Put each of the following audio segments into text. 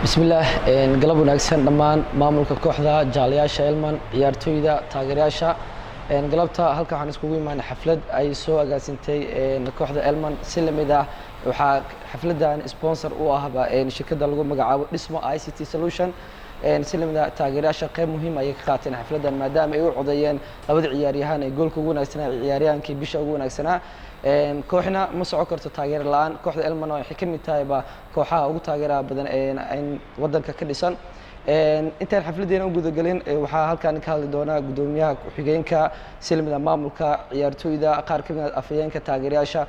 بسم الله قلب وناكسن دمان مامولك كوحدة جالياشا إلمان ciyaartoyda taageerayaasha galabta halka waxaan iskugu imaanay xaflad ay soo agaasintay kooxda Elman si lamid ah waxa xafladan sponsor u ah shirkadda lagu magacaabo Dhismo ICT Solution si lamid ah taageerayaasha qayb muhiim ay ka qaateen xafladan maadaama ay u codeeyeen labada ciyaaryahan ee goolka ugu wanaagsanaa ciyaaryahankii bisha ugu wanaagsanaa kooxna ma socon karto taageer la'aan kooxda Elman waxay ka mid tahay kooxaha ugu taageerada badan ee wadanka ka dhisan intaan xafladeena u gudagalin waxaa halkaan ka hadli doona gudoomiyaha ku-xigeenka silmida maamulka ciyaartoyda qaar ka mid ah afayeenka taageerayaasha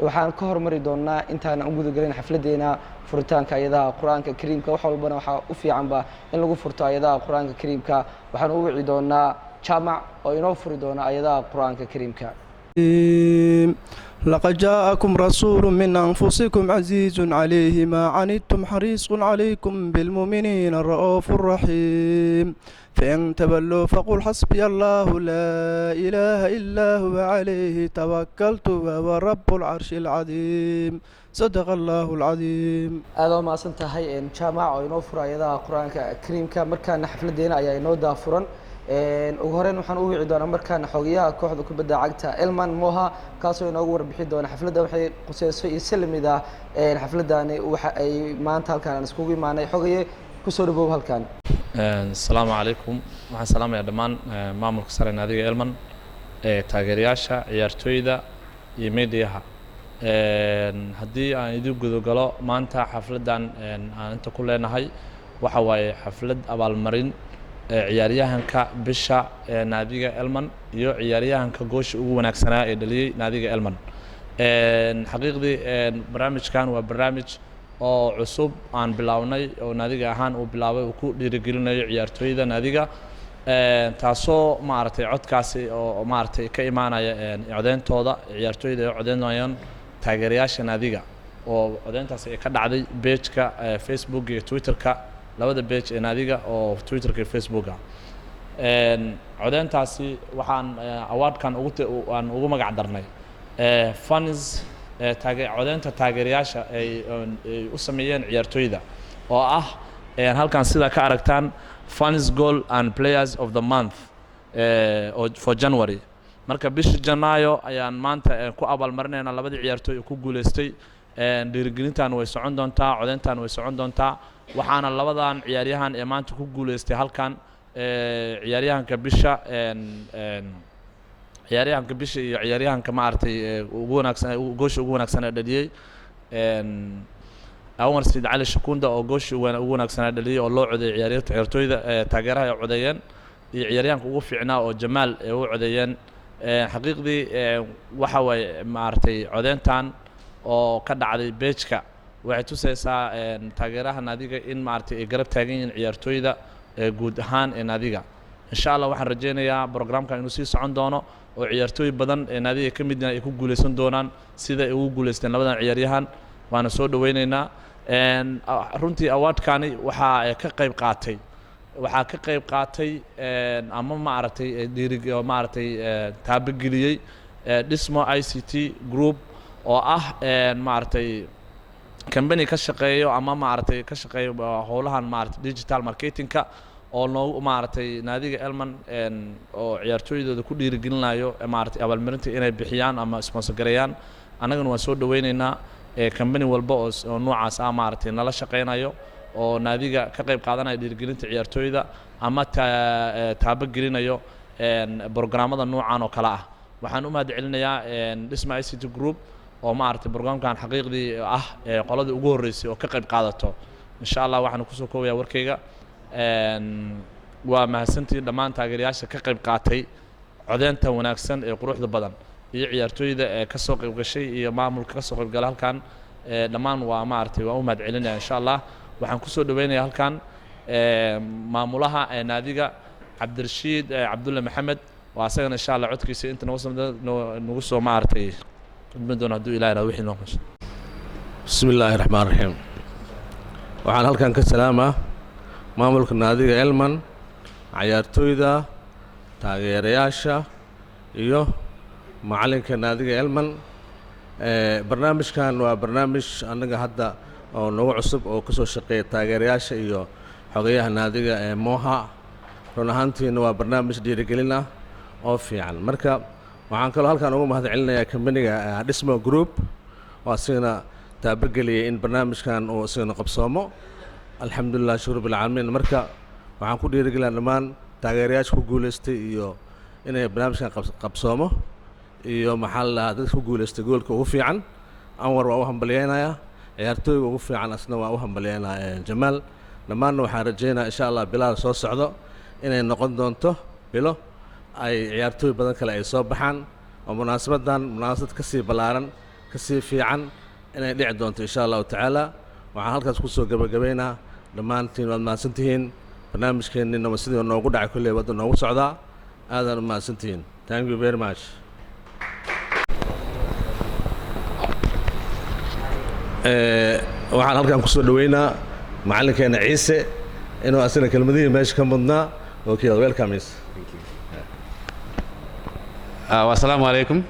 waxaan ka hormari doonaa intaan u gudagalin xafladeena furitaanka ayadaha quraanka kariimka wax walbana waxa u fiican in lagu furto ayadaha quraanka kariimka waxaan u wici doonaa jaamac oo inoo furi doona ayadaha quraanka kariimka لقد جاءكم رسول من أنفسكم عزيز عليه ما عنتم حريص عليكم بالمؤمنين الرؤوف الرحيم فإن تولوا فقل حسبي الله لا إله إلا هو عليه توكلت وهو رب العرش العظيم صدق الله العظيم هذا ما سنتهي إن جامع وينوفر أيضا القرآن الكريم كمركان حفلة دينا أي نودا فرن ugu horeen waxaan u wici doonaa markaan xogayaha kooxda kubadda cagta Elman Moha kaasoo inoogu warbixin doona xafladda waxay qusayso iyo silmida xafladani waxa ay maanta halkaan iskugu imaanay xogaye ku soo dhawow halkaan assalaamu calaykum waxaan salaamayaa dhammaan maamulka sare naadiga Elman taageerayaasha ciyaartoyda iyo meediyaha haddii aan idin gudogalo maanta xafladan aan inta ku leenahay waxa waaye xaflad abaalmarin ciyaaryahanka bisha naadiga Elman iyo ciyaaryahanka goosha ugu wanaagsanaa ee dhaliyay naadiga Elman xaqiiqdii barnaamijkan waa barnaamij oo cusub aan bilawnay oo naadiga ahaan uu bilaabay uu ku dhiirigelinayo ciyaartoyda naadiga taasoo maaragtay codkaasi oo maaragtay ka imaanaya codeentooda ciyaartoyda ay codeynayaan taageerayaasha naadiga oo codeentaasi ay ka dhacday page-ka Facebook iyo Twitter-ka labada page ee naadiga oo Twitter-ka iyo Facebook-ka codeentaasi waxaan awardkan ugu magac darnay fans codeenta taageerayaasha ay u sameeyeen ciyaartoyda oo ah halkan sida ka aragtaan fans goal and players of the month for January marka bisha Janaayo ayaan maanta ku abaalmarinaynaa labada ciyaartoy ku guuleystay dhiirigelintan way socon doontaa codeentan way socon doontaa waxaana labadan ciyaaryahan ee maanta ku guuleystay halkan ciyaaryahanka bisha iyo ciyaaryahanka maartay ugu wanaagsan goosha ugu wanaagsan ee dhaliyay Awar Said Ali Shakunda oo goosha ugu wanaagsan ee dhaliyay oo loo codeeyay ciyaartoyda taageeraha ay codeeyeen iyo ciyaaryahanka ugu fiicnaa oo Jamaal ay u codeeyeen xaqiiqdii waxa way maartay codeentan oo ka dhacday page-ka waxay tusaysaa taageeraha naadiga in maartay ay garab taagan yihiin ciyaartoyda guud ahaan ee naadiga insha Allah waxaan rajeynayaa programkan inuu sii socon doono oo ciyaartoy badan ee naadiga ka mid ay ku guuleysan doonaan sida ay ugu guuleysteen labadan ciyaaryahan waana soo dhaweynaynaa runtii awardkani waxa ka qayb qaatay ama maartay taabageliyay Dhismo ICT Group oo ah maartay company ka shaqeeyo ama maartay ka shaqeeyo howlahan maartay digital marketing-ka oo noo maartay naadiga Elman oo ciyaartoydooda ku dhiirigelinayo maartay abaalmarinta inay bixiyaan ama sponsor gareeyaan anaguna waan soo dhaweynaynaa company walba oo noocaas ah maartay nala shaqeynayo oo naadiga ka qayb qaadanaya dhiirigelinta ciyaartoyda ama taabagelinayo barnaamijyada noocan oo kala ah waxaan u mahadcelinayaa Dhismo ICT Group oo maartay barnaamijkan xaqiiqdii ah qoladii ugu horeysay oo ka qayb qaadato insha Allah waxaan ku soo koobayaa warkayga waa mahadsantii dhammaan taageerayaasha ka qayb qaatay codeenta wanaagsan ee quruxda badan iyo ciyaartoyda ka soo qayb gashay iyo maamulka ka soo qayb galay halkan dhammaan waa maartay waa u mahadcelinayaa insha Allah waxaan ku soo dhaweynayaa halkan maamulaha naadiga Cabdirashiid Cabdulle Maxamed waa asagana insha Allah codkiisa inta nagu soo maartay بدون هدو إلى وحي نقص بسم الله الرحمن الرحيم وعن هالكان كسلامة مامولك النادي إلمان عيارتويدا تاغيرياشا إيو معلنك النادي إلمان برنامج كان وبرنامج أنك حتى oo nagu cusub oo ka soo shaqeeya taageerayaasha iyo xogayaha naadiga ee Moha. run ahaantiina waa barnaamij dhiirigelin ah oo fiican. marka waxaan kaloo halkan ugu mahadcelinayaa kambaniga Dhismo Group oo asigana taabageliyay in barnaamijkan uu asigana qabsoomo. alxamdulilah shukr bil caalamiin. marka waxaan ku dhiirigelinayaa dhammaan taageerayaasha ku guuleystay iyo inay barnaamijkan qabsoomo iyo maxaa la dadka ku guuleystay goolka ugu fiican. Anwar waa u hambalyeynaya, ciyaartooyga ugu fiican asna waa u hambalyeynaya Jamaal. dhammaanna waxaan rajaynayaa insha Allah bilaal soo socdo inay noqon doonto bilo ay ciyaartooy badan kale ay soo baxaan oo munaasabad ka sii ballaaran ka sii fiican inay dhici doonto insha Allah tacaala. waxaan halkaas ku soo gabagabeynaa dhammaantiin waad mahadsantihiin. barnaamijkeennina sidii noogu dhacay kulley wadda noogu socdaa. aadaan u mahadsantihiin. Thank you very much. waxaan halkan ku soo dhaweynaa macalinkeena Ciise inuu asina kelmadihii meesha ka mudnaa. Okay, welcome. Thank you. Wassalamu alaikum.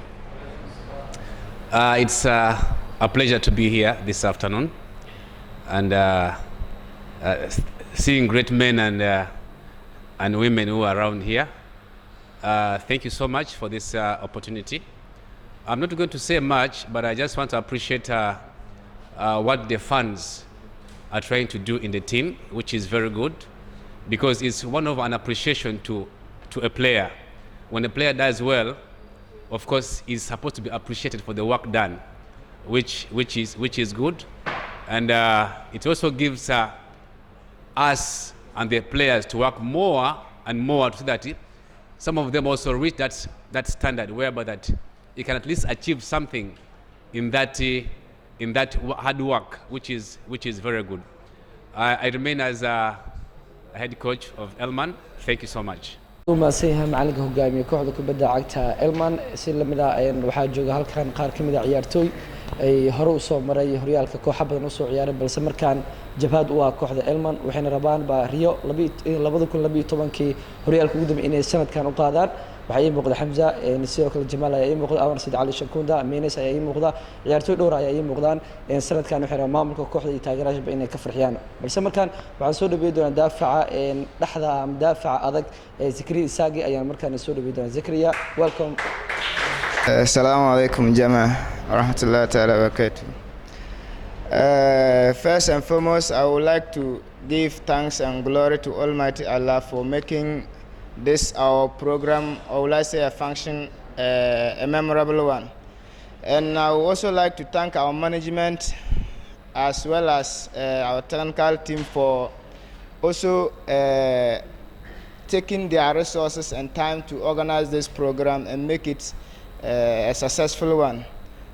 It's a pleasure to be here this afternoon and seeing great men and women who are around here. Thank you so much for this opportunity. I'm not going to say much, but I just want to appreciate what the fans are trying to do in the team, which is very good, because it's one of an appreciation to a player. When a player does well, of course, he's supposed to be appreciated for the work done, which is good, and it also gives us and the players to work more and more so that some of them also reach that standard whereby that you can at least achieve something in that hard work, which is very good. I remain as a head coach of Elman. Thank you so much. maasiiha macalinka hogaamiye kooxda kubadda cagta Elman si lamida waxaa jooga halkan qaar kamid ah ciyaartooy ay hore u soo maray horyaalka kooxo badan u soo ciyaaray balse markaan jabhad u ah kooxda Elman waxayna rabaan Rio 2012kii horyaalka ugu dambeeyay inay sanadkan u qaadaan. waxaa ii muuqda Hamza sidoo kale Jamaal ayaa ii muuqda, Anwar Said Ali Shakunda, Meenes ayaa ii muuqda, ciyaartooy dhowr ayaa ii muuqdaan. sanadkan waxay rabaan maamulka kooxda iyo taageerayaasha inay ka farxiyaan. balse markaan waxaan soo dhaweey doonaa daafaca dhaxda ama daafaca adag Zakariya Isaaqi ayaan markaan soo dhaweey doonaa. Zakariya, welcome. Assalamu alaikum jamaa wa rahmatullahi ta'ala wa barakatuh. First and foremost, I would like to give thanks and glory to Almighty Allah for making this our program, or will I say a function, a memorable one. And I would also like to thank our management as well as our technical team for also taking their resources and time to organize this program and make it a successful one.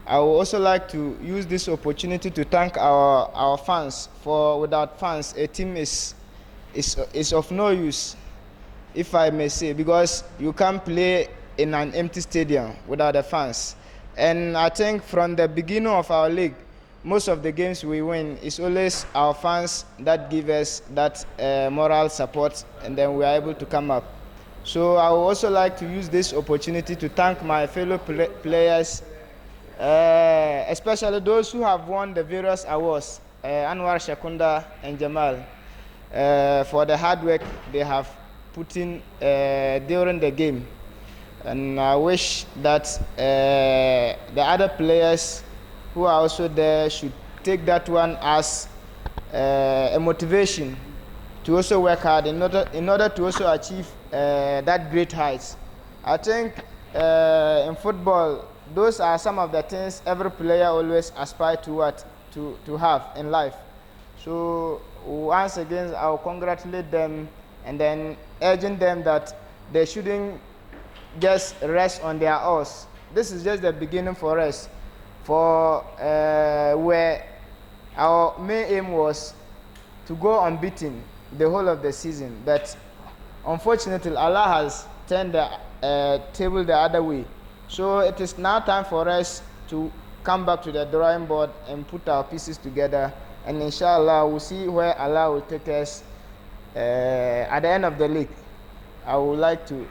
I would also like to use this opportunity to thank our fans, for without fans a team is of no use, if I may say, because you can't play in an empty stadium without the fans. And I think from the beginning of our league, most of the games we win is always our fans that give us that moral support, and then we are able to come up. So I would also like to use this opportunity to thank my fellow players, especially those who have won the various awards, Anwar, Shakunda and Jamal, for the hard work they have put in during the game. And I wish that the other players who are also there should take that one as a motivation to also work hard in order to also achieve that great heights. I think in football, those are some of the things every player always aspire to have in life. So once again, I will congratulate them and then urging them that they shouldn't just rest on their oars. This is just the beginning for us, for where our main aim was to go unbeaten the whole of the season. But unfortunately, Allah has turned the table the other way. So it is now time for us to come back to the drawing board and put our pieces together. And inshallah, we'll see where Allah will take us at the end of the league. I would like to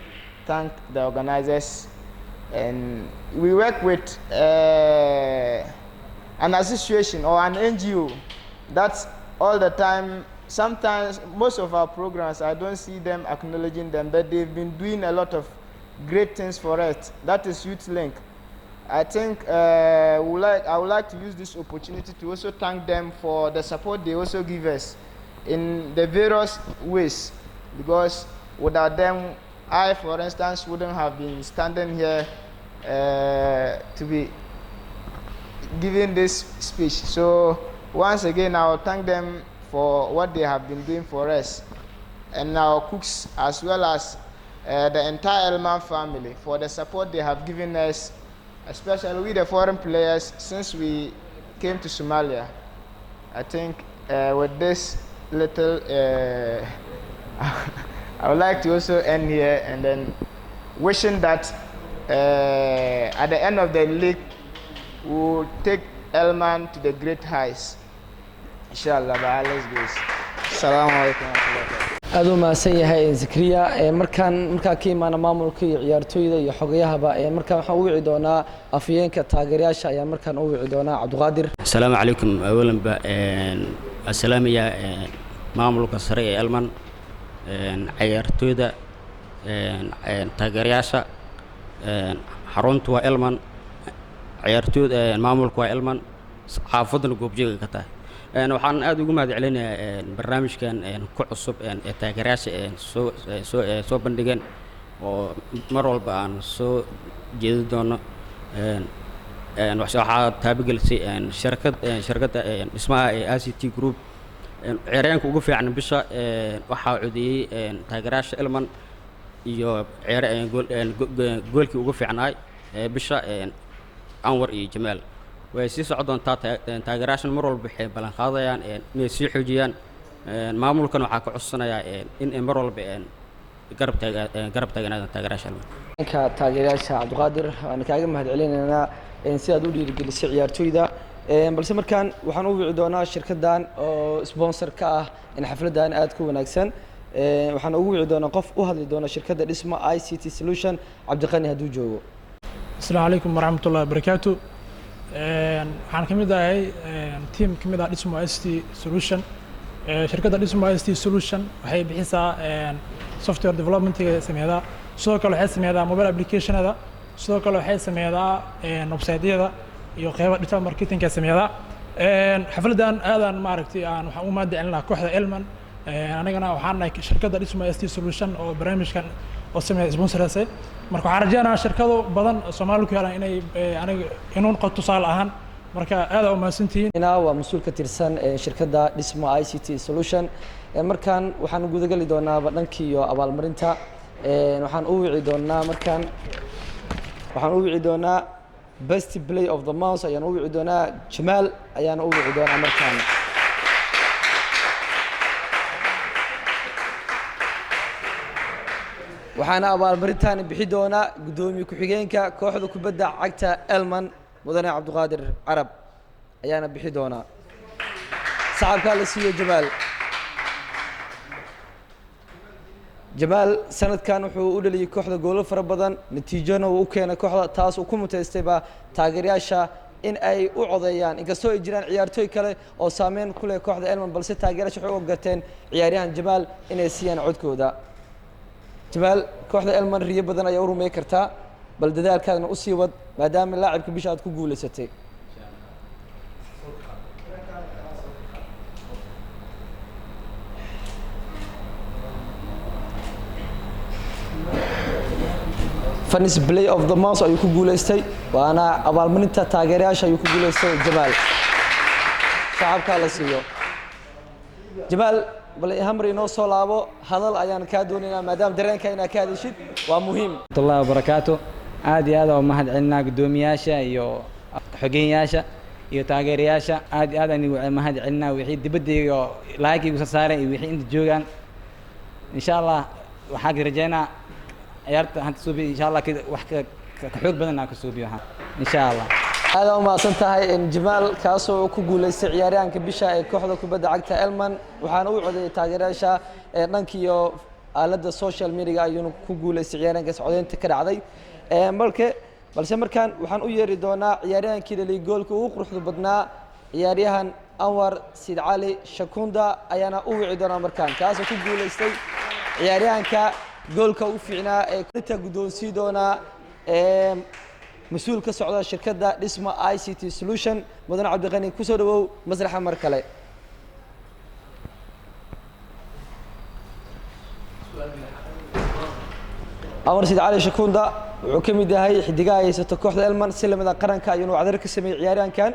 thank the organizers, and we work with an association or an NGO That's all the time. Sometimes, most of our programs, I don't see them acknowledging them, but they've been doing a lot of great things for us. That is Youth Link. I think I would like to use this opportunity to also thank them for the support they also give us in the various ways, because without them, I, for instance, wouldn't have been standing here to be giving this speech. So once again, I'll thank them for what they have been doing for us, and our cooks, as well as the entire Elman family, for the support they have given us, especially with the foreign players since we came to Somalia. I think with this little, I would like to also end here, and then wishing that at the end of the league, we will take Elman to the great heights. Inshallah, by Allah's grace. Assalamu alaikum wa rahmatullahi. aad u mahadsan yahay Zakariya markaa ka imaana maamulka iyo ciyaartooyda iyo xogayahaba markaa waxaan u wici doonaa afyeenka taageerayaasha ayaa markaan u wici doonaa Cabdiqaadir. السلام عليكم أولاً السلام يا maamulka sare ee Elman ciyaartooyda taageerayaasha xaruntu waa Elman ciyaartooyda maamulku waa Elman xaafadana goobjeega ka tahay waxaan aad ugu mahad celinayaa barnaamijkan ku cusub ee taageerayaasha soo bandhigeen oo mar walba aan soo jeedi doono waxaa taabagelisay shirkadda dhismaha ee ACT Group ciyaaryahanka ugu fiican bisha waxaa codeeyey taageerayaasha Elman iyo goolkii ugu fiicnaay bisha Anwar iyo Jamaal way sii socon doontaa taageerayaashan mar walba waxay ballan qaadayaan inay sii xoojiyaan maamulkan waxaa ka codsanayaa in mar walba garab taaganaadaan taageerayaasha Elman. Ka taageerayaasha Cabdiqaadir aan kaaga mahad celinaynaa si aad u dhiirigelisay ciyaartooyda balse markaan waxaan u wici doonaa shirkaddan oo sponsor ka ah in xafladan aad ku wanaagsan waxaan ugu wici doonaa qof u hadli doona shirkadda dhisma ICT Solution Cabdiqani hadduu joogo. Assalamu alaykum warahmatullahi wabarakatuh. waxaan ka mid ahay team ka mid ah dhismo ICT Solution. shirkadda dhismo ICT Solution waxay bixisaa software development sameeyada, sidoo kale waxay sameeydaa mobile applicationada, sidoo kale waxay sameeydaa website-yada iyo qaybaha digital marketing ka sameeyada. xafladan aadan maaragtay aan waxaan u mahad celinaa kooxda Elman anagana waxaan nahay shirkadda dhismo ICT Solution oo barnaamijkan oo sameeya sponsorsay. marka waxaan rajaynayaa shirkado badan Soomaaliya ku helaan inay aniga inuun qoto tusaale ahaan marka aad u mahadsantihiin. waa mas'uul ka tirsan shirkadda dhismo ICT Solution markaan waxaan gudagali doonaa dhankii iyo abaalmarinta waxaan u wici doonaa best play of the month ayaan u wici doonaa Jamaal ayaan u wici doonaa markaan waxaana abaalmarintan bixi doonaa gudoomiye ku-xigeenka kooxda kubadda cagta Elman mudane Cabdiqaadir Carab ayaana bixi doonaa saxabka la siiyo Jamaal sanadkan wuxuu u dhaliyay kooxda goolo fara badan natiijona uu keenay kooxda taas uu ku muteystay taageerayaasha in ay u codeeyaan inkastoo ay jiraan ciyaartooy kale oo saameyn ku leh kooxda Elman balse taageerayaasha waxay u ogaateen ciyaaryahan Jamaal inay siiyaan codkooda. Jamaal kooxda Elman riyo badan ayaa u rumeey kartaa bal dadaalkaadna u sii wad maadaama laacibka bisha aad ku guuleysatay. Funniest play of the month ayuu ku guuleystay waana abaalmarinta taageerayaasha ayuu ku guuleystay Jamaal shacabka la siiyo. Jamaal bal hamri inoo soo laabo hadal ayaan ka doonaynaa maadaama dareenka inaad ka hadashid waa muhiim. Allahu barakaatu aad iyo aad oo mahad celinaa gudoomiyaasha iyo xogeyaasha iyo taageerayaasha aad iyo aad aan mahad celinaa wixii dibadda iyo laakiin ugu saaray iyo wixii inta joogan insha Allah waxaan rajaynaa ciyaarta hanta suubi insha Allah wax ka xoog badan ka suubiyo insha Allah. aad u mahadsan tahay Jamaal kaasoo ku guuleystay ciyaaryahanka bisha ee kooxda kubadda cagta Elman waxaana uu codeeyay taageerayaasha dhankiyo aaladda social media ayuu ku guuleystay ciyaaryahanka codeynta ka dhacday balse markaan waxaan u yeeri doonaa ciyaaryahankii dhaliyay goolka ugu quruxda badnaa ciyaaryahan anwar sid cali shakunda ayaana u wici doonaa markaan kaasoo ku guulaystay ciyaaryahanka goolka u fiicnaa ee inta guddoonsii doonaa mas-uul ka socda shirkadda dhisma ICT Solution mudane cabdiqani ku soo dhawow masraxa mar kale anwar sid cali shakunda wuxuu ka mid yahay xidigaha haysato kooxda elman si lamida qaranka ayuuna wacdar ka sameeyey ciyaaryahankan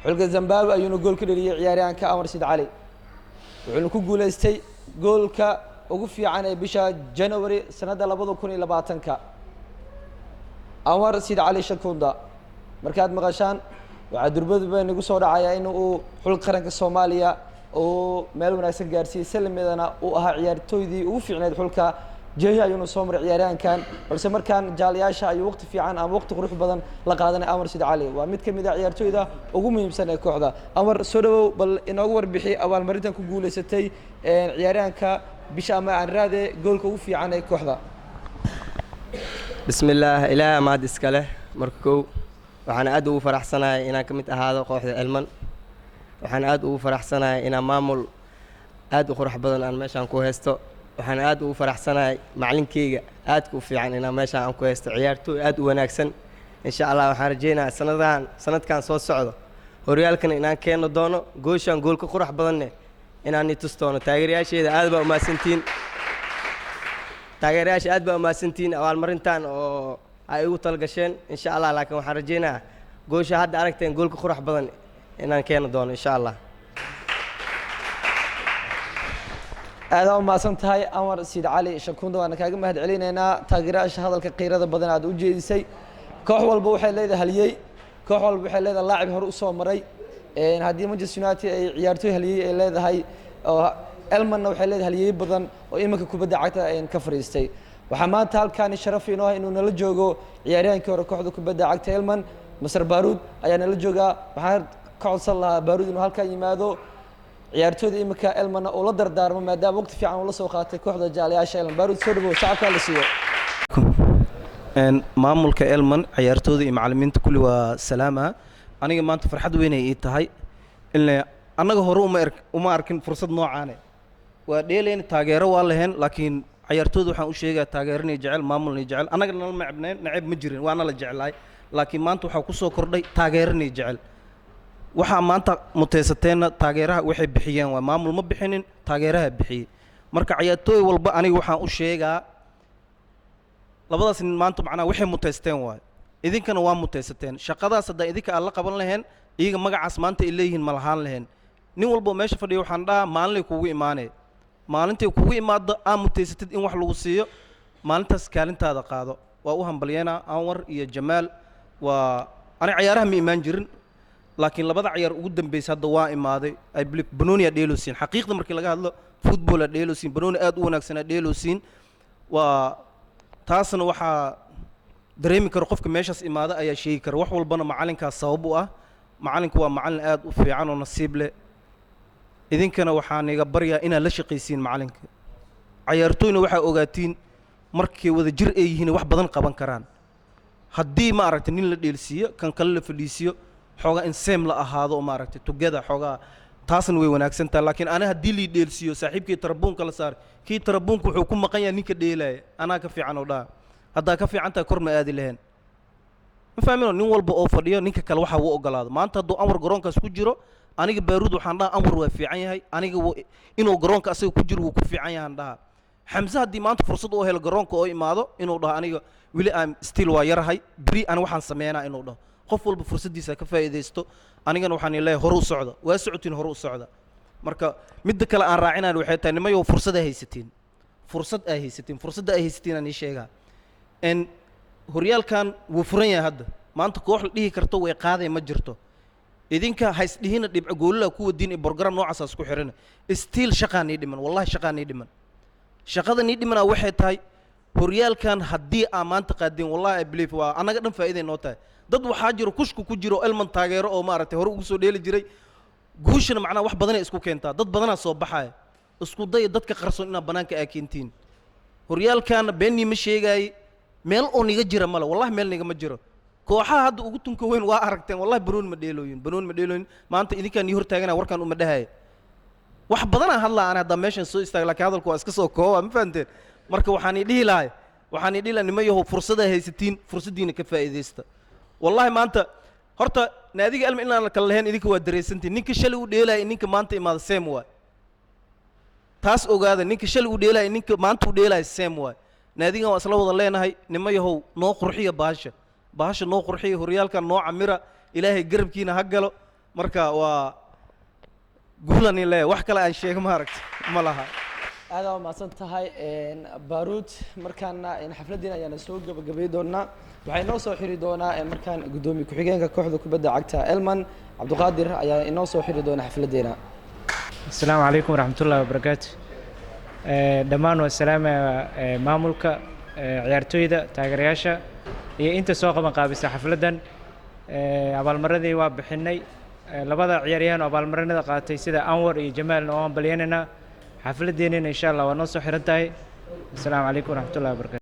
xulka Zimbabwe ayuuna gool ka dhaliyay ciyaaryahanka anwar sid cali wuxuuna ku guulaystay goolka ugu fiican ee bisha January sanada 2020 anwar sid cali shakunda markaad maqashaan waxa durbadba nagu soo dhacaya in uu xulka qaranka Soomaaliya oo meel wanaagsan gaarsiiyay salamidana uu ahaa ciyaartooydii ugu fiicneed xulka Jaya ayuuna soo maray ciyaaryahankan balse markaan jaaliyaasha ay waqti fiican ama waqti qurux badan la qaadanay anwar sid cali waa mid kamid ah ciyaartooyda ugu muhiimsan ee kooxda anwar soo dhawow bal inoogu warbixi abaalmarintan ku guuleysatay ciyaaryahanka bisha ama aan raade goolka ugu fiican ee kooxda bismillaah ilaahay maad iska leh markuu waxaan aad ugu faraxsanahay inaan ka mid ahaado kooxda elman waxaan aad ugu faraxsanahay inaan maamul aad u qurux badan aan meeshaan ku haysto waxaan aad ugu faraxsanahay macalinkeyga aad ku fiican inaan meeshaan aan ku haysto ciyaartooy aad u wanaagsan insha Allah waxaan rajeynayaa sanadkan soo socdo horyaalkan inaan keeno doono gooshan goolka qurux badan inaan ni tusto taageerayaasheeda aad baa u maasantiin taageerayaasha aad baa u maasantiin abaalmarintan oo ay ugu talgasheen insha Allah laakiin waxaan rajeynayaa goosha hadda aragteen goolka qurux badan inaan keeno doono insha Allah aad u maasan tahay anwar sid cali shakunda waan kaaga mahad celinaynaa taageerayaasha hadalka qiirada badan aad u jeedisay koox walba waxay leedahay haliyay koox walba waxay leedahay laacib hore u soo maray haddii Manchester United ay ciyaartooy haliyay ay leedahay oo elmanna waxay leedahay haliyay badan oo imanka kubadda cagta ay ka fariistay waxa maanta halkaan sharaf inoo ah inuu nala joogo ciyaaryahankii hore kooxda kubadda cagta elman Masar Baruud ayaa nala jooga waxaan ka codsan lahaa Baruud inuu halkaan yimaado ciyaartooyda imanka elman oo la dardaarmo maadaama waqti fiican uu la soo qaatay kooxda jaaliyaasha elman Baruud soo dhawow shacabka la siiyo maamulka elman ciyaartooyda iyo macallimiinta kulli waa salaama aniga maanta farxad weyn ay tahay in anaga hore uma arkin fursad noocaane waa dheeleen taageero waa lahayn laakiin ciyaartooyda waxaan u sheegaa taageerinay jecel maamulnay jecel anaga nala macabneen nacib ma jirin waa nala jecelahay laakiin maanta waxa ku soo kordhay taageerinay jecel waxa maanta muteysateena taageeraha waxay bixiyeen waa maamul ma bixinin taageeraha bixiyay marka ciyaartooy walba aniga waxaan u sheegaa labadaas nin maanta macnaa waxay muteysteen waay idinkana waa muteysateen shaqadaas hadda idinka aad la qaban lahayn iyaga magacaas maanta ay leeyihiin ma lahaan lahayn nin walba meesha fadhiyo waxaan dhahaa maalinay kugu imaanay maalintii kugu imaado aan muteysatid in wax lagu siiyo maalintaas kaalintaada qaado waa u hambalyeena anwar iyo jamaal waa ani ciyaaraha ma imaan jirin laakiin labada ciyaar ugu dambeysay hadda waa imaaday ay banooni dheelosiin xaqiiqda markii laga hadlo football dheelosiin banooni aad u wanaagsan dheelosiin waa taasna waxa dareemi karo qofka meeshaas imaada ayaa sheegi kara wax walbana macalinkaas sabab u ah macalinku waa macalin aad u fiican oo nasiib leh idinkana waxaan iga baryaa inaad la shaqaysiin macalinka ciyaartooyna waxaa ogaatiin markay wada jir ay yihiin wax badan qaban karaan haddii ma aragtay nin la dheelsiiyo kan kale la fadhiisiyo xoogaa in seem la ahaado oo ma aragtay together xoogaa taasna way wanaagsan tahay laakiin ana haddii la dheelsiiyo saaxiibkii tarabuunka la saar kii tarabuunka wuxuu ku maqan yahay ninka dheelaya anaa ka fiican oo dhaa haddaa ka fiican tahay kor ma aadi lahayn ma fahmino nin walba oo fadhiyo ninka kale waxa uu ogolaado maanta hadduu anwar garoonkaas ku jiro aniga Baruud waxaan dhahaa anwar waa fiican yahay aniga inuu garoonka asaga ku jiro wuu ku fiican yahay dhahaa Xamza haddii maanta fursad oo helo garoonka oo imaado inuu dhaho aniga wili aan still waa yarahay bri aan waxaan sameeynaa inuu dhaho qof walba fursadiisa ka faa'iideysto anigana waxaan ilaahay hore u socdo waa socotiin hore u socda marka midda kale aan raacinaan waxay tahay nimayo fursad ay haysatiin fursadda ay haysatiin aan sheegaa in horyaalkan wuu furan yahay hadda maanta koox la dhihi karto way qaaday ma jirto idinka hays dhihina dhibco goolala kuwa diin program noocaas ku xiran still shaqaani dhiman wallahi shaqaani dhiman shaqada ni dhimana waxay tahay horyaalkan haddii aan maanta qaadin wallahi I believe waa anaga dhan faa'iido noo tahay dad waxaa jiro kushku ku jiro elman taageero oo maaragtay hore ugu soo dheeli jiray guushana macnaa wax badan ay isku keentaa dad badanaa soo baxaya isku day dadka qarsoon inaa banaanka ay keentiin horyaalkan beenni ma sheegay meel oo niga jira mala wallahi meel niga ma jiro kooxaha hadda ugu tunka weyn waa aragteen wallahi banooni ma dheelooyin maanta idinkaan ii hortaagana warkaan uma dhahaya wax badanaa hadlaa aan hadda meeshan soo istaagay laakiin hadalku waa iska soo kooba ma fahanteen marka waxaan idhihi lahay nima yahow fursada haysatiin fursaddiina ka faa'iidaysta wallahi maanta horta naadiga Elman inaan kala lahayn idinka waa dareysantiin ninka shalay u dheelay ninka maanta imaada same waay taas ogaada ninka shalay u dheelay ninka maanta u dheelay same waay naadigan waa isla wada leenahay nima yahow noo qurxiya bahasha noo qurxiya horyaalka noo camira ilaahay garabkiina ha galo marka waa guulan ilaa wax kale aan sheeg ma aragti ma laha aad waa mahadsan tahay baaruud markaana xafladdiina ayaana soo gabagabay doonaa waxay inoo soo xiri doonaa markaan gudoomiye ku-xigeenka kooxda kubadda cagta Elman Cabdiqaadir ayaa inoo soo xiri doona xafladdeena asalaamu calaykum waraxmatullaahi wabarakaatu dhammaan waa salaama maamulka ciyaartooyda taageerayaasha iyo inta soo qaban qaabisa xafladdan abaalmaradii waa bixinay labada ciyaaryahan oo abaalmarinada qaatay sida Anwar iyo Jamaalna oo aan balyanayna xafladdeena insha Allah waa noo soo xiran tahay asalaamu calaykum waraxmatullaahi wabarakaatu